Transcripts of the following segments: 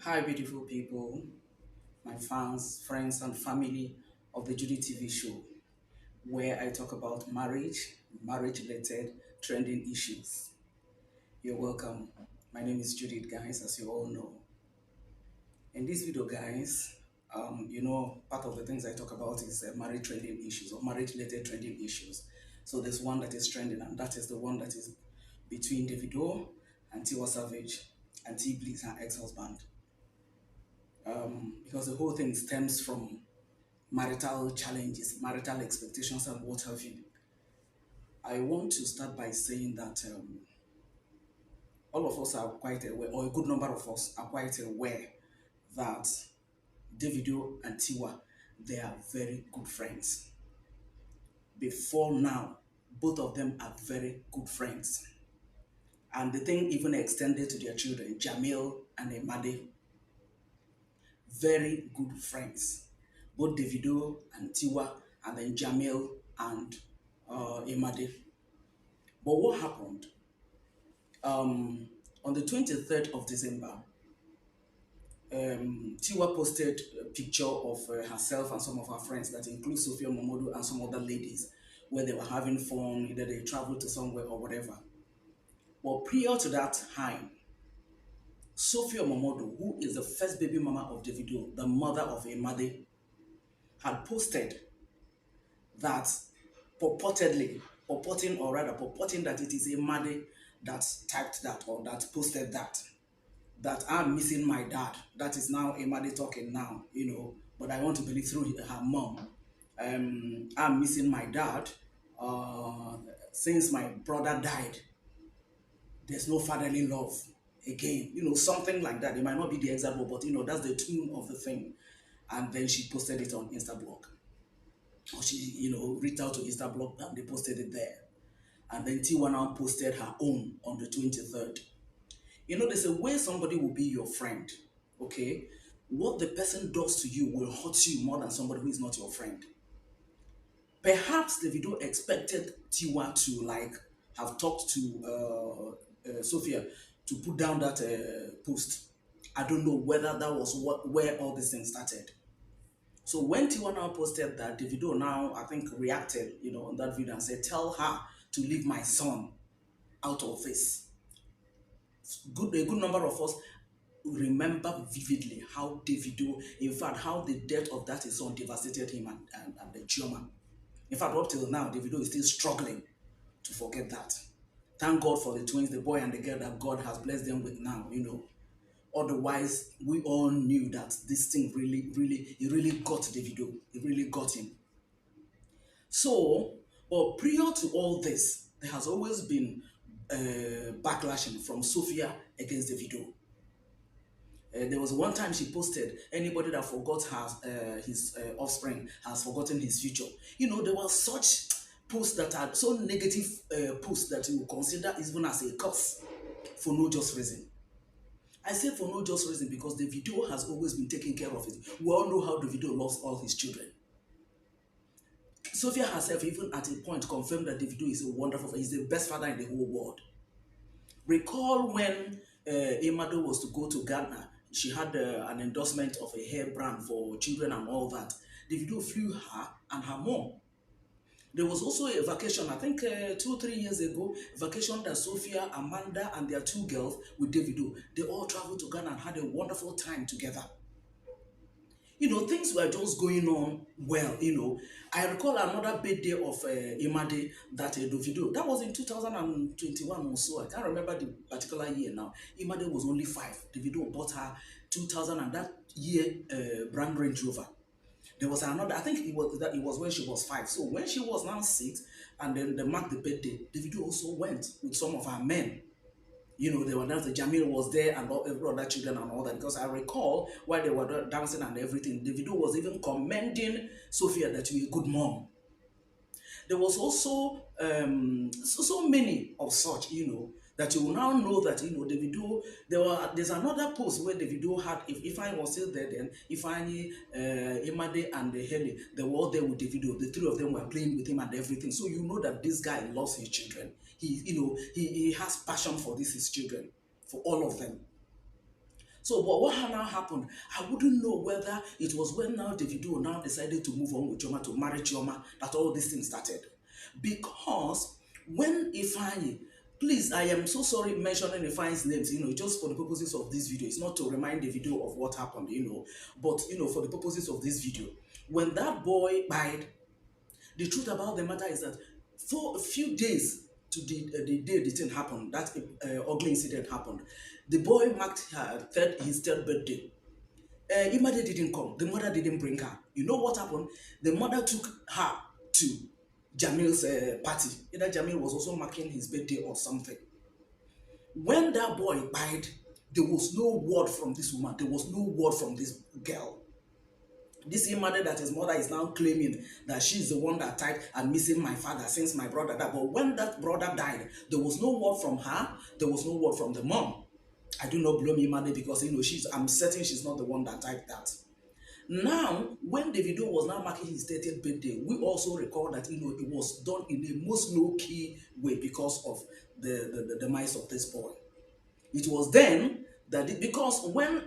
Hi, beautiful people, my fans, friends, and family of the Judy TV show, where I talk about marriage related trending issues. You're welcome. My name is Judith, guys, as you all know. In this video, guys, part of the things I talk about is marriage trending issues or marriage related trending issues. So there's one that is trending, and that is the one that is between Davido and Tiwa Savage and T Bliss, her ex-husband. Because the whole thing stems from marital challenges, marital expectations, and what have you. I want to start by saying that all of us are quite aware, or a good number of us are quite aware, that Davido and Tiwa, they are very good friends. Before now, both of them are very good friends. And the thing even extended to their children, Jamil and Emade, very good friends. Both Davido and Tiwa, and then Jamil and Emade. But what happened? On the 23rd of December, Tiwa posted a picture of herself and some of her friends that include Sophia Momodu and some other ladies where they were having fun, either they traveled to somewhere or whatever. But prior to that time, Sophia Momodu, who is the first baby mama of Davido, the mother of Emade, had posted that purporting that it is Emade that typed that or that posted that I'm missing my dad. That is now Emade talking now, but I want to believe through her mom. I'm missing my dad. Since my brother died, there's no fatherly love again. Something like that. It might not be the exact word, but that's the tune of the thing. And then she posted it on Instablog. Or she, reached out to Instablog and they posted it there. And then Tiwa now posted her own on the 23rd. There's a way somebody will be your friend, okay? What the person does to you will hurt you more than somebody who is not your friend. Perhaps Davido expected Tiwa to have talked to Sophia to put down that post. I don't know whether that was where all this thing started. So when Tiwa now posted that, Davido now, I think, reacted, on that video and said, tell her to leave my son out of this. A good number of us remember vividly how Davido, in fact, how the death of that his son devastated him and the Chioma. In fact, up till now, Davido is still struggling to forget that. Thank God for the twins, the boy and the girl that God has blessed them with now, Otherwise, we all knew that this thing it really got Davido. It really got him. So, but prior to all this, there has always been backlashing from Sophia against Davido. There was one time she posted, anybody that forgot his offspring has forgotten his future. There were such posts that are so negative posts that you consider even as a curse for no just reason. I say for no just reason because the video has always been taking care of it. We all know how the video loves all his children. Sophia herself, even at a point, confirmed that Davido is a wonderful father. He's the best father in the whole world. Recall when Emado was to go to Ghana, she had an endorsement of a hair brand for children and all that. Davido flew her and her mom. There was also a vacation, I think 2-3 years ago, vacation that Sophia, Amanda, and their two girls with Davido, they all traveled to Ghana and had a wonderful time together. Things were just going on well, I recall another birthday of Emade that Davido, that was in 2021 or so, I can't remember the particular year now. Emade was only 5. Davido bought her 2000 and that year brand Range Rover. There was another, I think it was when she was 5. So when she was now 6, and then they marked the birthday, Davido also went with some of her men. They were dancing. Jamil was there and every other children and all that. Because I recall while they were dancing and everything, Davido was even commending Sophia that you are a good mom. There was also so many of such, that you will now know that, Davido, there's another post where Davido had, if I was still there then, Ifeanyi, Emade and Hele, they were all there with Davido. The three of them were playing with him and everything. So you know that this guy loves his children. He has passion for his children, for all of them. So, but what now happened? I wouldn't know whether it was when now Davido now decided to move on with Chioma, to marry Chioma, that all these things started. Because when Ifeanyi, please, I am so sorry mentioning Ifeanyi's names, just for the purposes of this video. It's not to remind Davido of what happened, but, for the purposes of this video. When that boy died, the truth about the matter is that for a few days to the day the thing happened, that ugly incident happened, the boy marked his third birthday. Imade didn't come. The mother didn't bring her. You know what happened? The mother took her to Jamil's party. Either Jamil was also marking his birthday or something. When that boy died, there was no word from this woman. There was no word from this girl. This Imade that his mother is now claiming that she's the one that typed and missing my father since my brother died. But when that brother died, there was no word from her. There was no word from the mom. I do not blame Imade because I'm certain she's not the one that typed that. Now, when Davido was now marking his 30th birthday, we also recall that it was done in the most low-key way because of the demise of this boy. It was then that because when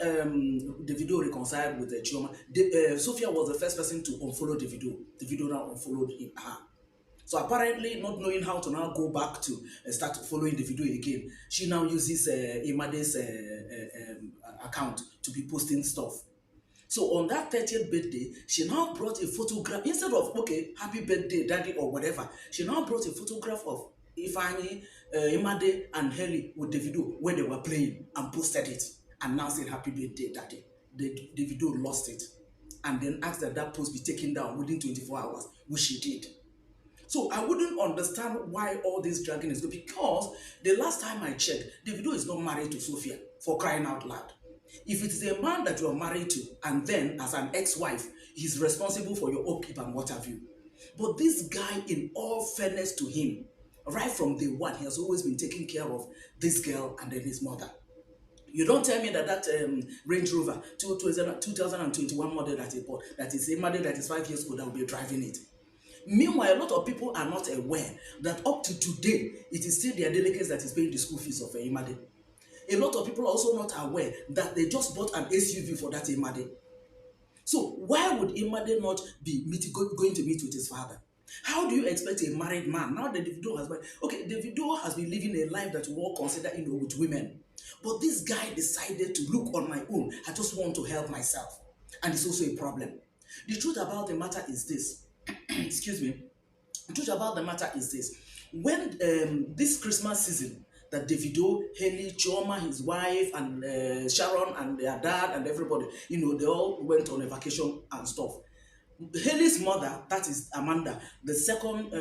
Davido reconciled with Chioma, Sophia was the first person to unfollow Davido. Davido now unfollowed her. So apparently, not knowing how to now go back to start following the video again, she now uses Imade's account to be posting stuff. So on that 30th birthday, she now brought a photograph. Instead of, okay, happy birthday, daddy, or whatever, she now brought a photograph of Ifeanyi, Imade, and Heli with Davido when they were playing and posted it. And now said, happy birthday, daddy. Davido lost it. And then asked that that post be taken down within 24 hours, which she did. So I wouldn't understand why all this dragging is good, because the last time I checked, Davido is not married to Sophia, for crying out loud. If it is a man that you are married to, and then as an ex-wife, he's responsible for your upkeep and what have you. But this guy, in all fairness to him, right from day one, he has always been taking care of this girl and then his mother. You don't tell me that Range Rover 2021 model that he bought, that is a model that is 5 years old, that will be driving it. Meanwhile, a lot of people are not aware that up to today, it is still the Adeleke that is paying the school fees of Imade. A lot of people are also not aware that they just bought an SUV for that Imade. So why would Imade not be going to meet with his father? How do you expect a married man, now that Davido has been, okay, Davido has been living a life that we all consider, with women. But this guy decided to look on my own. I just want to help myself. And it's also a problem. The truth about the matter is this. Excuse me. The truth about the matter is this. When this Christmas season, that Davido, Haley, Chioma, his wife, and Sharon, and their dad, and everybody, they all went on a vacation and stuff. Haley's mother, that is Amanda, the second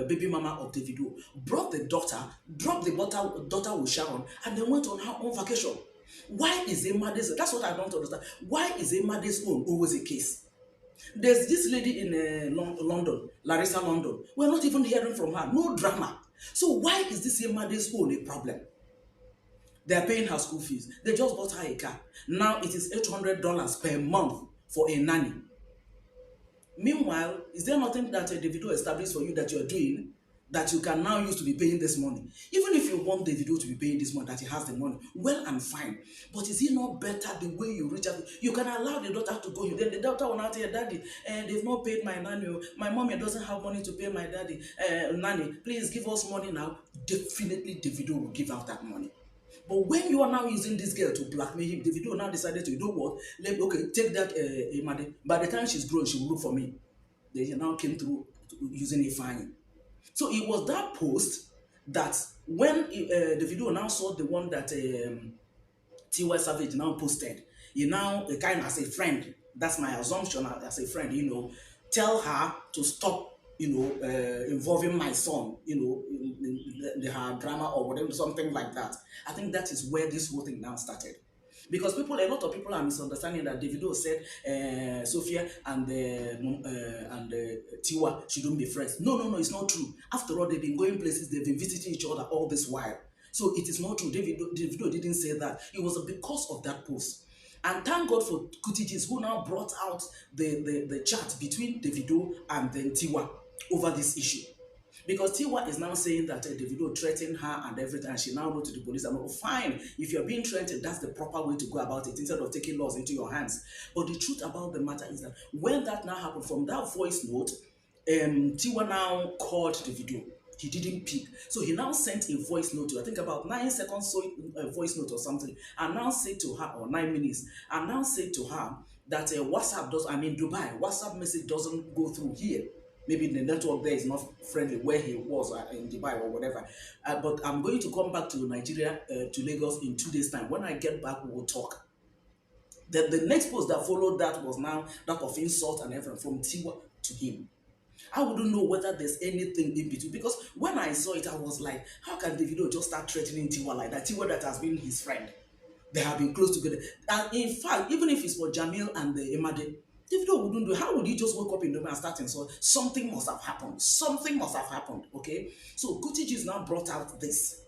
baby mama of Davido, brought the daughter, dropped the daughter with Sharon, and then went on her own vacation. Why is Imade's, that's what I don't understand. Why is Imade's own always a case? There's this lady in London, Larissa London. We're not even hearing from her. No drama. So why is this Imade's own a problem? They're paying her school fees. They just bought her a car. Now it is $800 per month for a nanny. Meanwhile, is there nothing that Davido established for you that you're doing that you can now use to be paying this money? Even if you want Davido to be paying this money, that he has the money, well and fine. But is it not better the way you reach out? You can allow the daughter to go. Then the daughter will now tell daddy, they've not paid my nanny. My mommy doesn't have money to pay my daddy. Nanny, please give us money now. Definitely Davido will give out that money. But when you are now using this girl to blackmail him, Davido now decided to, what? Okay, take that Imade. By the time she's grown, she will look for me. They now came through using Ifeanyi. So it was that post that when Davido now saw the one that Tiwa Savage now posted, he now, kind of as a friend, that's my assumption, as a friend, tell her to stop, involving my son, in her drama or whatever, something like that. I think that is where this whole thing now started. Because a lot of people are misunderstanding that Davido said Sophia and Tiwa shouldn't be friends. No, it's not true. After all, they've been going places, they've been visiting each other all this while. So it is not true. Davido didn't say that. It was because of that post. And thank God for Kutijis, who now brought out the chat between Davido and then Tiwa over this issue. Because Tiwa is now saying that Davido threatened her and everything, and she now wrote to the police and, oh, fine, if you're being threatened, that's the proper way to go about it instead of taking laws into your hands. But the truth about the matter is that when that now happened, from that voice note, Tiwa now called Davido. He didn't pick. So he now sent a voice note to, I think about 9 seconds, so a voice note or something, and now said to her, or 9 minutes, and now said to her that WhatsApp does, I'm in Dubai, WhatsApp message doesn't go through here. Maybe the network there is not friendly where he was in Dubai or whatever. But I'm going to come back to Nigeria, to Lagos in 2 days' time. When I get back, we will talk. The next post that followed that was now that of insult and everything from Tiwa to him. I wouldn't know whether there's anything in between, because when I saw it, I was like, how can Davido just start threatening Tiwa like that? Tiwa that has been his friend. They have been close together. And in fact, even if it's for Jamil and the Emade, Davido wouldn't do it. How would he just wake up in the morning and start? So something must have happened. Something must have happened. Okay. So Kutiji is now brought out this.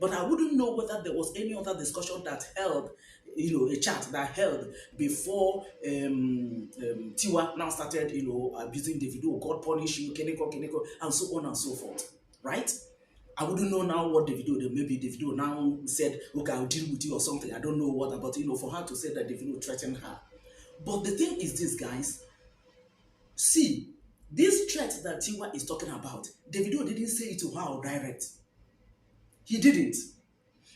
But I wouldn't know whether there was any other discussion that held, a chat that held before Tiwa now started, abusing Davido, God punish you, Keneko, and so on and so forth. Right? I wouldn't know now what Davido did. Maybe Davido now said, okay, I'll deal with you or something. I don't know what about, for her to say that Davido threatened her. But the thing is this, guys. See, this threat that Tiwa is talking about, Davido didn't say it to her or direct. He didn't.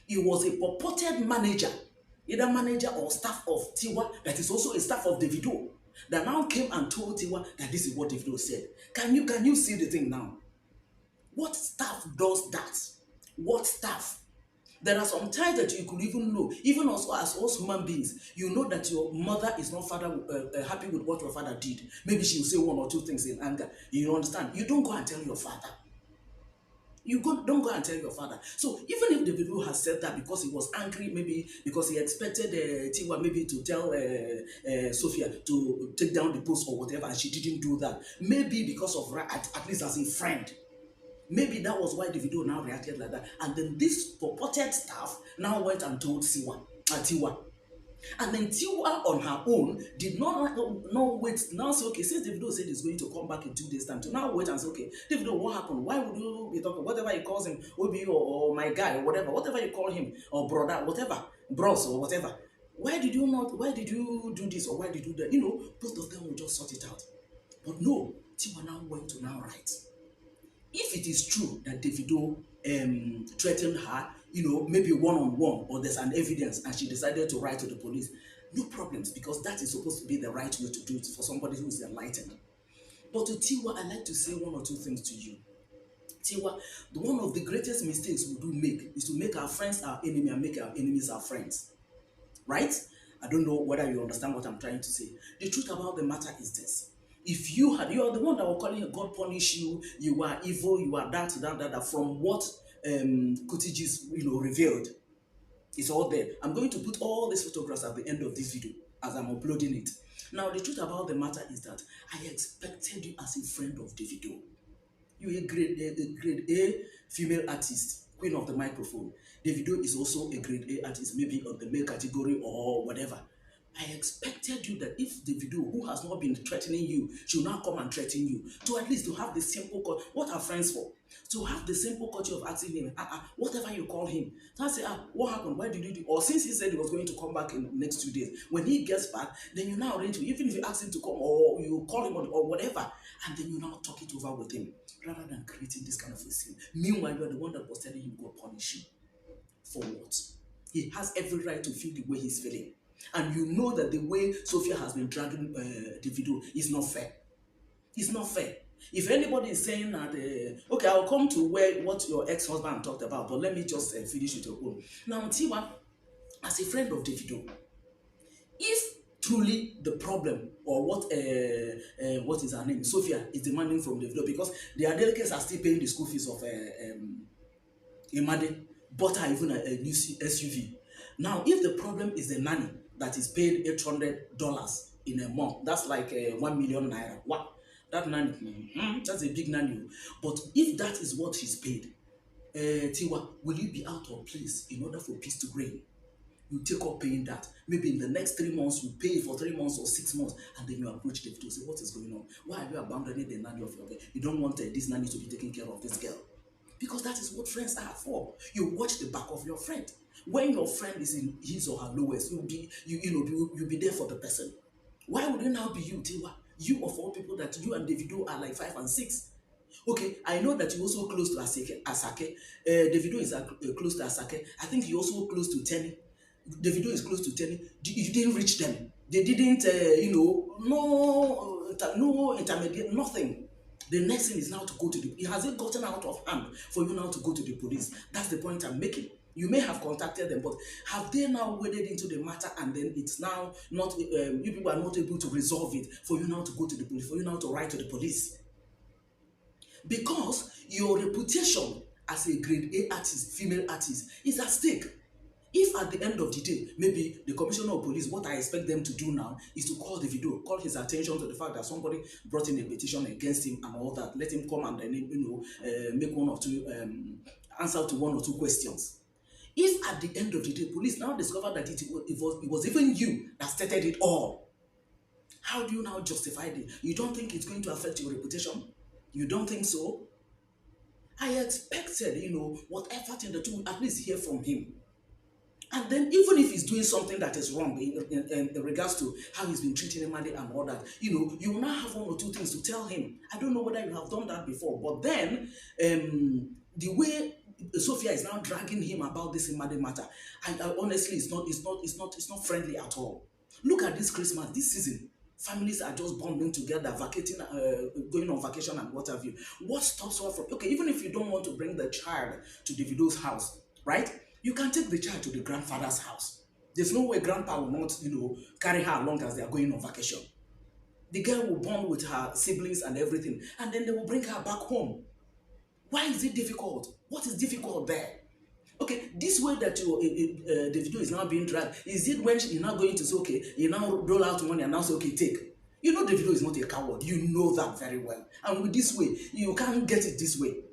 He was a purported manager, either manager or staff of Tiwa, that is also a staff of Davido, that now came and told Tiwa that this is what Davido said. Can you see the thing now? What staff does that? What staff? There are some times that you could even know, even also as us human beings, you know that your mother is not happy with what your father did. Maybe she will say one or two things in anger. You understand? You don't go and tell your father. Don't go and tell your father. So even if Davido has said that because he was angry, maybe because he expected Tiwa maybe to tell Sophia to take down the post or whatever, and she didn't do that. Maybe because of at least as a friend. Maybe that was why Davido now reacted like that. And then this purported staff now went and told Tiwa. And then Tiwa on her own did not wait. Now say, okay, since Davido said he's going to come back in 2 days' time, to now wait and say, okay, Davido, what happened? Why would you be talking? Whatever he calls him, Obi or my guy or whatever you call him, or brother, whatever, bros or whatever. Why did you do this or why did you do that? Both of them will just sort it out. But no, Tiwa now went to now write. If it is true that Davido threatened her, maybe one-on-one, or there's an evidence and she decided to write to the police, no problems, because that is supposed to be the right way to do it for somebody who is enlightened. But to Tiwa, I like to say one or two things to you. Tiwa, one of the greatest mistakes we do make is to make our friends our enemy and make our enemies our friends. Right? I don't know whether you understand what I'm trying to say. The truth about the matter is this. If you are the one that were calling you, God punish you, you are evil, you are that, from what Kutiji's revealed, it's all there. I'm going to put all these photographs at the end of this video as I'm uploading it. Now, the truth about the matter is that I expected you as a friend of Davido. You're a grade A female artist, queen of the microphone. Davido is also a grade A artist, maybe of the male category or whatever. I expected you that if Davido, who has not been threatening you, should now come and threaten you, to at least to have the simple call. What are friends for? To have the simple culture of asking him, whatever you call him. So I say, what happened? Why did you do? Or since he said he was going to come back in the next 2 days, when he gets back, then you now arrange, even if you ask him to come or you call him or whatever, and then you now talk it over with him, rather than creating this kind of a scene. Meanwhile, you are the one that was telling him God punish you. For what? He has every right to feel the way he's feeling. And you know that the way Sophia has been dragging Davido is not fair. It's not fair. If anybody is saying that, okay, I'll come to what your ex-husband talked about, but let me just finish with your own. Now, Tiwa, as a friend of Davido, if truly the problem or what is her name, Sophia, is demanding from Davido, because the Adelekes are still paying the school fees of Imade, bought her even a new SUV. Now, if the problem is the nanny that is paid $800 in a month, that's like 1 million naira. Wow, that nanny, that's a big nanny. But if that is what she's paid, Tiwa, will you be out of place in order for peace to reign? You take up paying that. Maybe in the next 3 months, you pay for 3 months or 6 months, and then you approach Davido and say, what is going on? Why are you abandoning the nanny of your girl? You don't want this nanny to be taking care of this girl. Because that is what friends are for. You watch the back of your friend. When your friend is in his or her lowest, you'll be there for the person. Why would it now be you, Tiwa? You of all people that you and Davido are like 5 and 6. Okay, I know that you're also close to Asake. Davido is close to Asake. I think you're also close to Tenny. Davido is close to Tenny. You didn't reach them. They didn't, no intermediate, nothing. The next thing is now to go to the. Has it gotten out of hand for you now to go to the police? That's the point I'm making. You may have contacted them, but have they now waded into the matter and then it's now not, you people are not able to resolve it for you now to go to the police, for you now to write to the police? Because your reputation as a grade A artist, female artist, is at stake. If at the end of the day, maybe the commissioner of police, what I expect them to do now is to call Davido, call his attention to the fact that somebody brought in a petition against him and all that. Let him come and then, make one or two, answer to one or two questions. If at the end of the day, police now discover that it was even you that started it all, how do you now justify it? You don't think it's going to affect your reputation? You don't think so? I expected, whatever thing that you at least hear from him. And then even if he's doing something that is wrong in regards to how he's been treating Emade and all that, you will now have one or two things to tell him. I don't know whether you have done that before, but then the way Sophia is now dragging him about this Emade matter, I honestly, it's not friendly at all. Look at this Christmas, this season. Families are just bonding together, vacating, going on vacation and what have you. What stops her from, okay, even if you don't want to bring the child to Davido's house, right? You can take the child to the grandfather's house. There's no way grandpa will not, carry her along as they are going on vacation. The girl will bond with her siblings and everything, and then they will bring her back home. Why is it difficult? What is difficult there? Okay, this way that Davido is now being dragged, is it when you're now going to say, okay, you now roll out money and now say, okay, take? Davido is not a coward. You know that very well. And with this way, you can't get it this way.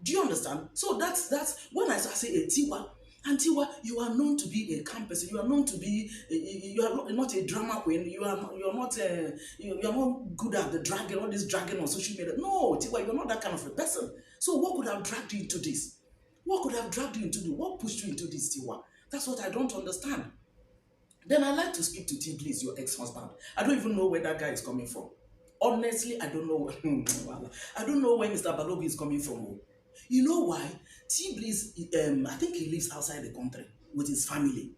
Do you understand? So that's when I say a Tiwa, and Tiwa, you are known to be a calm person. You are known to be you are not a drama queen. You are not good at the dragging, all this dragging on social media. No, Tiwa, you're not that kind of a person. So what could have dragged you into this? What could have dragged you into this? What pushed you into this, Tiwa? That's what I don't understand. Then I like to speak to T Bliss, your ex-husband. I don't even know where that guy is coming from. Honestly, I don't know. I don't know where Mr. Balogi is coming from. You know why? T Bliss, I think he lives outside the country with his family.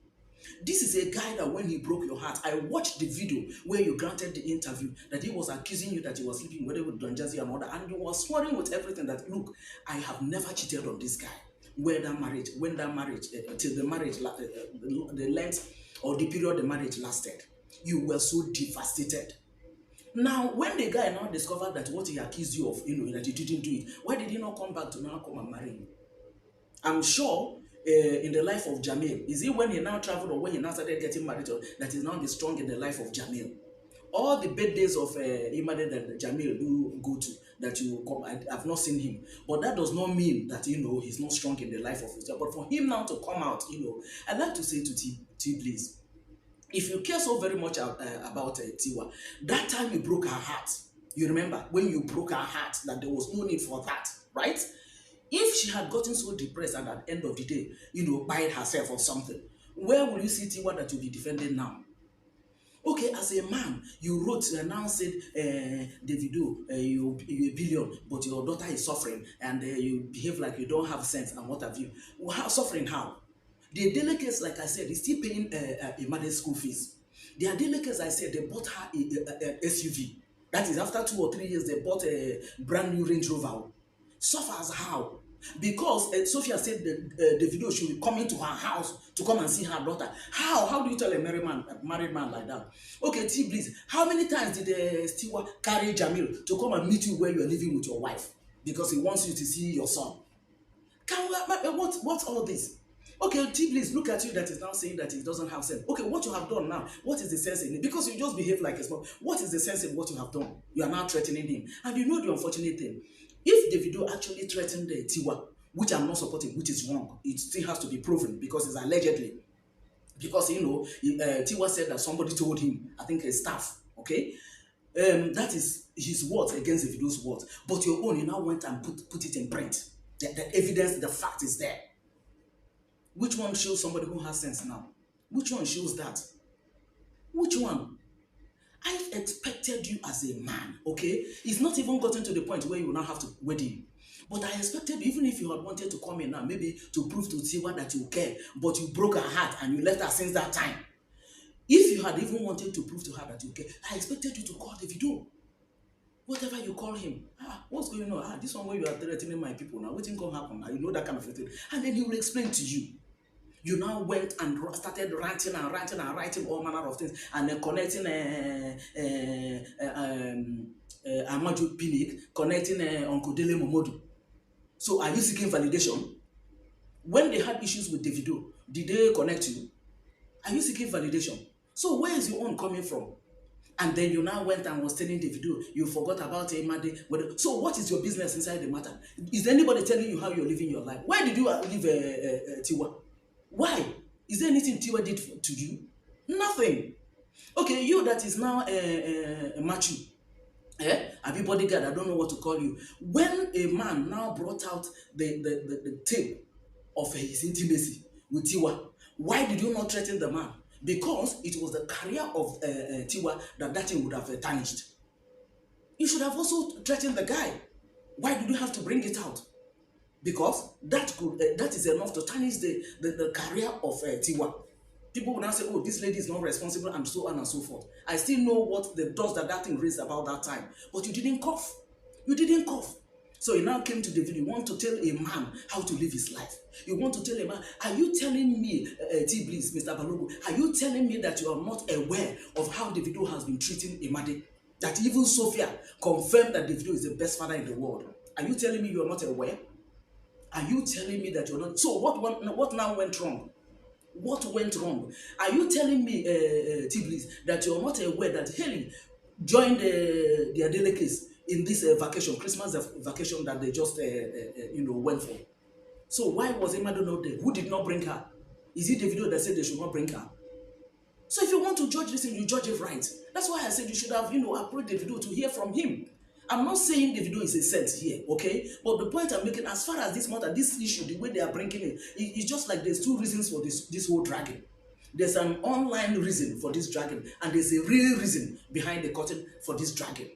This is a guy that when he broke your heart, I watched the video where you granted the interview that he was accusing you that he was sleeping with Don Jazzy and all that, and you were swearing with everything that, look, I have never cheated on this guy. When that marriage, till the marriage, the length or the period the marriage lasted, you were so devastated. Now, when the guy now discovered that what he accused you of, that you didn't do it, why did he not come back to now come and marry you? I'm sure in the life of Jamil, is it when he now traveled or when he now started getting married that he's now be strong in the life of Jamil? All the birthdays of Imade that Jamil do go to, that you come, I've not seen him. But that does not mean that, he's not strong in the life of his job. But for him now to come out, I'd like to say to T, please, if you care so very much about Tiwa, that time you broke her heart. You remember when you broke her heart that there was no need for that, right? If she had gotten so depressed and at the end of the day, bite herself or something, where will you see Tiwa that you'll be defending now? Okay, as a man, you wrote and now said, Davido, you're a billion, but your daughter is suffering and you behave like you don't have sense and what have you. How suffering how? The Adelekes, like I said, is still paying a mother's school fees. The Adelekes, I said, they bought her a SUV. That is, after 2 or 3 years, they bought a brand new Range Rover. Suffers how? Because Sophia said that Davido should be coming to her house to come and see her daughter. How? How do you tell a married man like that? Okay, T, please. How many times did Stewart carry Jamil to come and meet you where you are living with your wife? Because he wants you to see your son. What's all this? Okay, T, please, look at you that is now saying that he doesn't have sense. Okay, what you have done now, what is the sense in it? Because you just behave like a small. What is the sense in what you have done? You are now threatening him. And the unfortunate thing, if Davido actually threatened Tiwa, which I'm not supporting, which is wrong, it still has to be proven because it's allegedly. because Tiwa said that somebody told him, I think his staff, okay, that is his words against Davido's words. But your own, you now went and put it in print. The evidence, the fact is there. Which one shows somebody who has sense now? Which one shows that? Which one? I expected you as a man, okay? It's not even gotten to the point where you now have to wedding. But I expected, even if you had wanted to come in now, maybe to prove to Tiwa that you care, but you broke her heart and you left her since that time. If you had even wanted to prove to her that you care, I expected you to call Davido. Whatever you call him, what's going on? This one where you are threatening my people now, waiting can happen now, you know that kind of thing. And then he will explain to you. You now went and started ranting and writing all manner of things and then connecting Amaju Pinnick, connecting Uncle Dele Momodu. So are you seeking validation? When they had issues with Davido, did they connect you? Are you seeking validation? So where is your own coming from? And then you now went and was telling Davido, you forgot about Emade. So what is your business inside the matter? Is anybody telling you how you're living your life? Why did you leave Tiwa? Why? Is there anything Tiwa did to you? Nothing. Okay, you that is now macho. A big bodyguard, I don't know what to call you. When a man now brought out the tape of his intimacy with Tiwa, why did you not threaten the man? Because it was the career of Tiwa that thing would have tarnished. You should have also threatened the guy. Why did you have to bring it out? Because that is enough to tarnish the career of Tiwa. People will now say, oh, this lady is not responsible, and so on and so forth. I still know what the dust that thing raised about that time. But you didn't cough. You didn't cough. So you now came to David. You want to tell a man how to live his life. You want to tell a man, are you telling me, T-Bliss, Mr. Balogo, are you telling me that you are not aware of how Davido has been treating Emade? That even Sophia confirmed that Davido is the best father in the world. Are you telling me you are not aware? Are you telling me that you're not? So what now went wrong? What went wrong? Are you telling me, T-Bliss, that you're not aware that Haley joined the Adelekes in this vacation, Christmas vacation that they just went for? So why was Emado not there? Who did not bring her? Is it Davido that said they should not bring her? So if you want to judge this thing, you judge it right. That's why I said you should have approached Davido to hear from him. I'm not saying Davido is a saint here, okay? But the point I'm making, as far as this matter, this issue, the way they are bringing it, it's just like there's two reasons for this whole dragging. There's an online reason for this dragging, and there's a real reason behind the curtain for this dragging,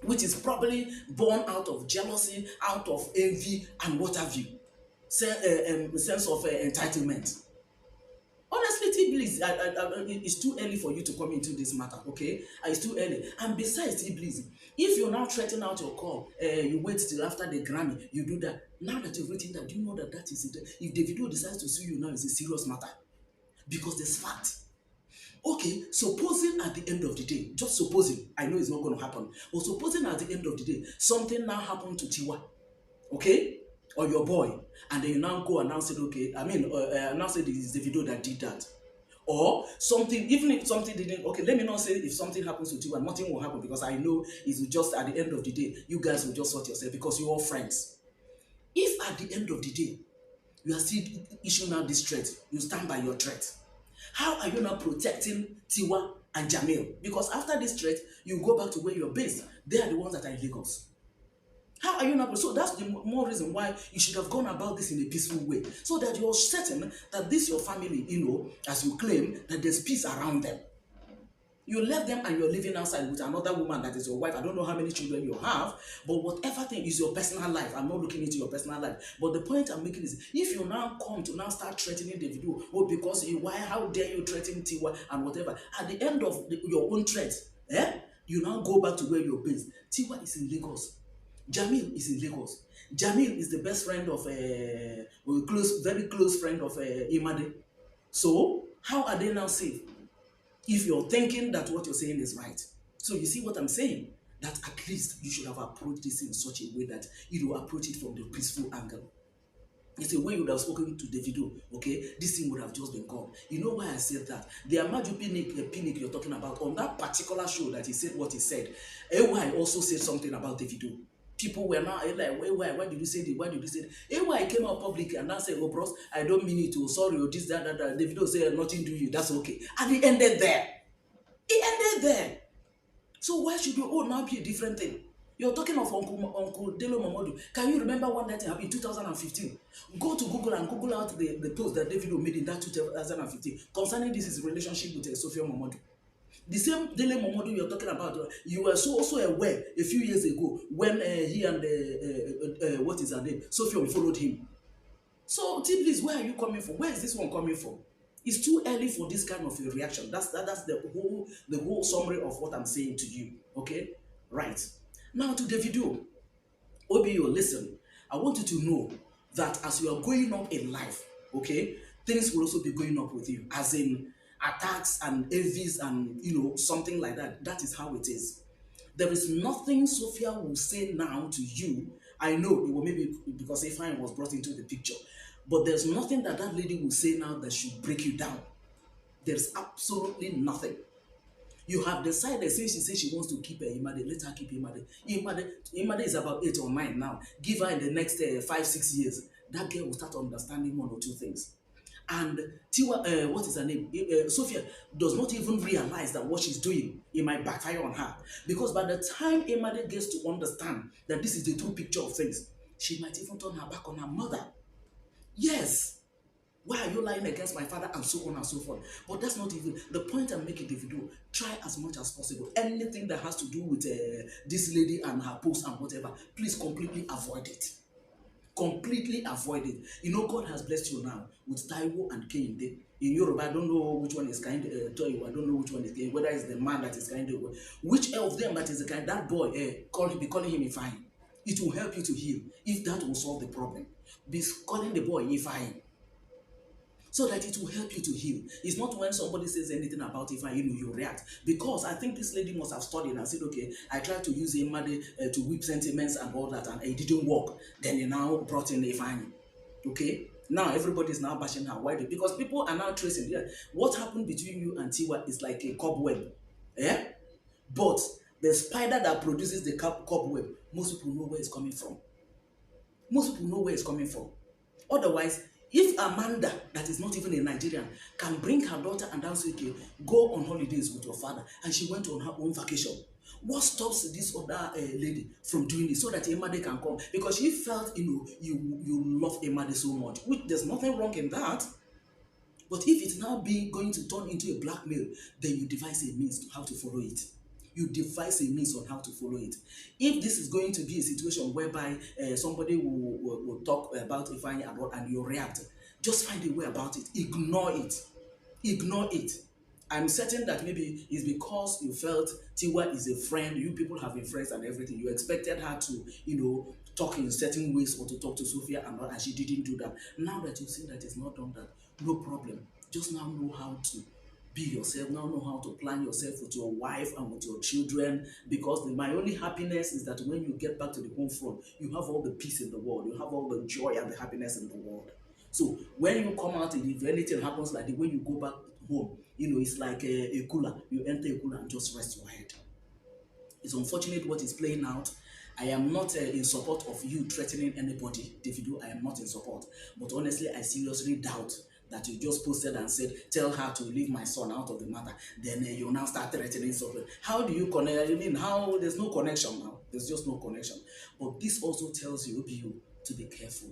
which is probably born out of jealousy, out of envy, and what have you. Sense of entitlement. Honestly, T-Bliss, it's too early for you to come into this matter, okay? It's too early. And besides, T-Bliss, if you're now threatening out your call, you wait till after the Grammy, you do that. Now that you've written that, do you know that is it? If Davido decides to sue you now, it's a serious matter. Because there's fact. Okay, supposing at the end of the day, just supposing, I know it's not going to happen, but supposing at the end of the day, something now happened to Tiwa, okay? Or your boy, and then you now go and now say, okay, now say this is the video that did that. Or something, even if something didn't, okay, let me not say if something happens to you and nothing will happen, because I know it's just at the end of the day, you guys will just sort yourself because you're all friends. If at the end of the day, you are still issuing out this threat, you stand by your threat. How are you now protecting Tiwa and Jamil? Because after this threat, you go back to where you're based. They are the ones that are in Lagos. How are you not? So that's the more reason why you should have gone about this in a peaceful way, so that you're certain that this your family, as you claim, that there's peace around them. You left them and you're living outside with another woman that is your wife. I don't know how many children you have, but whatever thing is your personal life. I'm not looking into your personal life. But the point I'm making is, if you now come to now start threatening Davido, because how dare you threaten Tiwa and whatever, at the end of your own threat, you now go back to where you're based. Tiwa is in Lagos. Jamil is in Lagos. Jamil is the best friend of very close friend of Emade. So how are they now safe? If you're thinking that what you're saying is right. So you see what I'm saying? That at least you should have approached this in such a way that you approach it from the peaceful angle. It's a way you would have spoken to Davido, okay? This thing would have just been gone. You know why I said that? The Amaju Pinnick you're talking about, on that particular show that he said what he said, AY also said something about Davido. People were now like, why did you say this? Why did you say that? Why I came out public and now say, oh, bros, I don't mean it. Oh, sorry, or this, that. Davido said nothing to you. That's okay. And it ended there. It ended there. So why should your own now be a different thing? You're talking of Uncle Delo Momodu. Can you remember one that happened in 2015? Go to Google and Google out the post that Davido made in that 2015 concerning this his relationship with Sophia Momodu. The same Dele Momodu you're talking about, you were so also aware a few years ago when he and what is her name, Sophia followed him. So, Tiblis, where are you coming from? Where is this one coming from? It's too early for this kind of a reaction. That's the whole summary of what I'm saying to you. Okay, right now to the video. Obio, listen. I want you to know that as you are going up in life, okay, things will also be going up with you. As in attacks and envies and something like that. That is how it is. There is nothing Sophia will say now to you. I know it will maybe because Ifeanyi was brought into the picture, but there's nothing that that lady will say now that should break you down. There's absolutely nothing. You have decided since she says she wants to keep her Imade, let her keep Imade. Imade is about 8 or 9 now. Give her in the next 5-6 years. That girl will start understanding one or two things. And Tiwa, what is her name? Sophia does not even realize that what she's doing, it might backfire on her. Because by the time Imade gets to understand that this is the true picture of things, she might even turn her back on her mother. Yes. Why are you lying against my father and so on and so forth? But that's not even the point I'm making. The video, try as much as possible. Anything that has to do with this lady and her post and whatever, please completely avoid it. Completely avoid it. God has blessed you now with Taiwo and Kehinde. In Europe, I don't know which one is kind to you. I don't know which one is kind, whether it's the man that is kind of which of them that is the kind, that boy, be calling him Ifeanyi. It will help you to heal. If that will solve the problem, be calling the boy Ifeanyi, so that it will help you to heal. It's not when somebody says anything about it and you react. Because I think this lady must have studied and said, okay, I tried to use Imade to whip sentiments and all that, and it didn't work. Then you now brought in Ifeanyi. Okay? Now everybody is now bashing her. Why? Because people are now tracing. Yeah, what happened between you and Tiwa is like a cobweb. Yeah? But the spider that produces the cobweb, most people know where it's coming from. Most people know where it's coming from. Otherwise, if Amanda, that is not even a Nigerian, can bring her daughter and then say, okay, go on holidays with your father, and she went on her own vacation, what stops this other lady from doing it so that Emade can come? Because she felt, you love Emade so much, which there's nothing wrong in that. But if it's now going to turn into a blackmail, then you devise a means to how to follow it. You devise a means on how to follow it. If this is going to be a situation whereby somebody will talk about Ifeanyi and you react, just find a way about it. Ignore it. Ignore it. I'm certain that maybe it's because you felt Tiwa is a friend, you people have been friends and everything. You expected her to, talk in certain ways or to talk to Sophia and she didn't do that. Now that you've seen that it's not done that, no problem. Just now know how to be yourself, now know how to plan yourself with your wife and with your children, because my only happiness is that when you get back to the home front, you have all the peace in the world, you have all the joy and the happiness in the world. So when you come out and if anything happens like the way you go back home, it's like a cooler. You enter a cooler and just rest your head. It's unfortunate what is playing out. I am not in support of you threatening anybody, Davido. I am not in support. But honestly, I seriously doubt that you just posted and said, tell her to leave my son out of the matter. Then you now start threatening something. How do you connect? I mean, how? There's no connection now. There's just no connection. But this also tells you, Obiu, to be careful.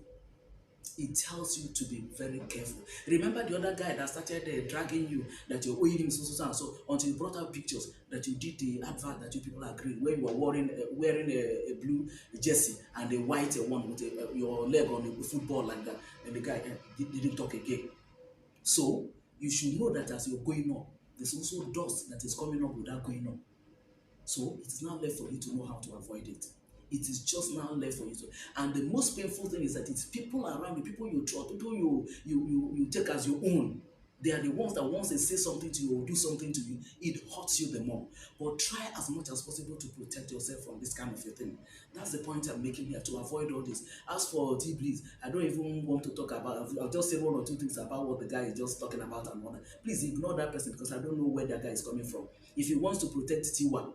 It tells you to be very careful. Remember the other guy that started dragging you, that you're owing him so until you brought out pictures that you did the advert that you people agreed, where you were wearing a blue jersey and a white one with your leg on the football like that, and the guy didn't talk again. So you should know that as you're going up, there's also dust that is coming up without going up. So it is now left for you to know how to avoid it. It is just now left for you to. And the most painful thing is that it's people around you, people you trust, people you take as your own. They are the ones that once they say something to you or do something to you, it hurts you the more. But try as much as possible to protect yourself from this kind of a thing. That's the point I'm making here, to avoid all this. As for T-Bleeds, I don't even want to talk about, I'll just say one or two things about what the guy is just talking about and all that. Please ignore that person because I don't know where that guy is coming from. If he wants to protect Tiwa,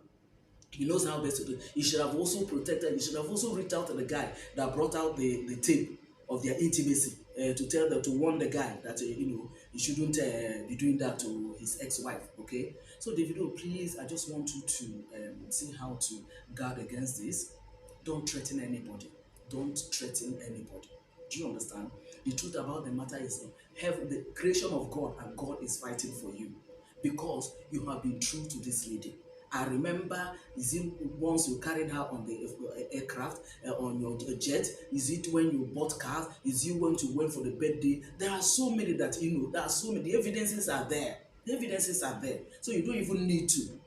He knows how best to do it. He should have also protected, he should have also reached out to the guy that brought out the tape of their intimacy, to tell them, to warn the guy that, he shouldn't be doing that to his ex-wife. Okay, so Davido, please, I just want you to see how to guard against this. Don't threaten anybody. Don't threaten anybody. Do you understand? The truth about the matter is, heaven, the creation of God, and God is fighting for you because you have been true to this lady. I remember, is it once you carried her on the aircraft, on your jet? Is it when you bought cars? Is it when you went for the birthday? There are so many that, there are so many. The evidences are there. The evidences are there. So you don't even need to,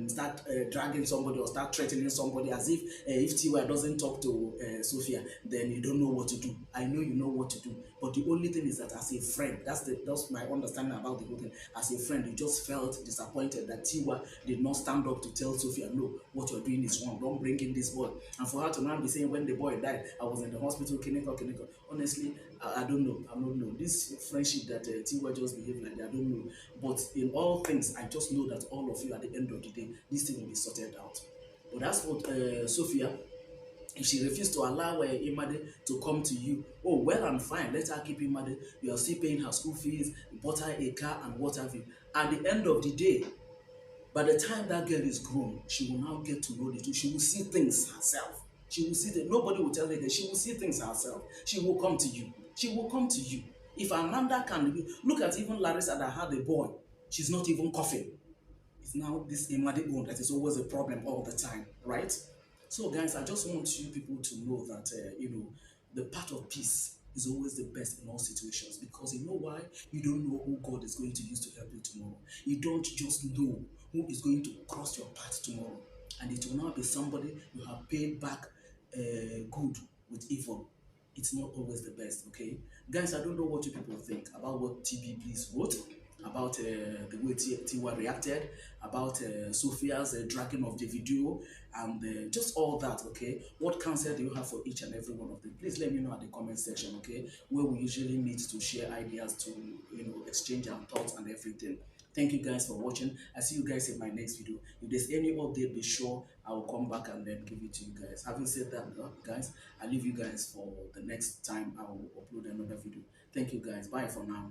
start dragging somebody or start threatening somebody as if Tiwa doesn't talk to Sophia, then you don't know what to do. I know you know what to do, but the only thing is that as a friend, that's my understanding about the whole thing. As a friend, you just felt disappointed that Tiwa did not stand up to tell Sophia, no, what you're doing is wrong. Don't bring in this boy. And for her to now be saying, when the boy died, I was in the hospital, clinical. Honestly, I don't know. I don't know. This friendship that Tiwa just behaved like that, I don't know. But in all things, I just know that all of you, at the end of the day, this thing will be sorted out. But that's what Sophia, if she refused to allow Imade to come to you, oh, well and fine, let her keep Imade. You are still paying her school fees, you bought her a car and what have you. At the end of the day, by the time that girl is grown, she will now get to know the truth. She will see things herself. She will see that nobody will tell her that. She will see things herself. She will come to you. She will come to you. If Amanda can look at even Larissa that had a boy, she's not even coughing. It's now this Imade own that is always a problem all the time, right? So, guys, I just want you people to know that the path of peace is always the best in all situations, because you know why? You don't know who God is going to use to help you tomorrow. You don't just know who is going to cross your path tomorrow, and it will not be somebody you have paid back good with evil. It's not always the best, okay? Guys, I don't know what you people think about what TB Bliss wrote, about the way Tiwa reacted, about Sophia's dragging of the video, and just all that, okay? What counsel do you have for each and every one of them? Please let me know at the comment section, okay? Where we usually meet to share ideas, to exchange our thoughts and everything. Thank you guys for watching. I see you guys in my next video. If there's any update, be sure I will come back and then give it to you guys. Having said that, guys, I leave you guys for the next time I will upload another video. Thank you guys. Bye for now.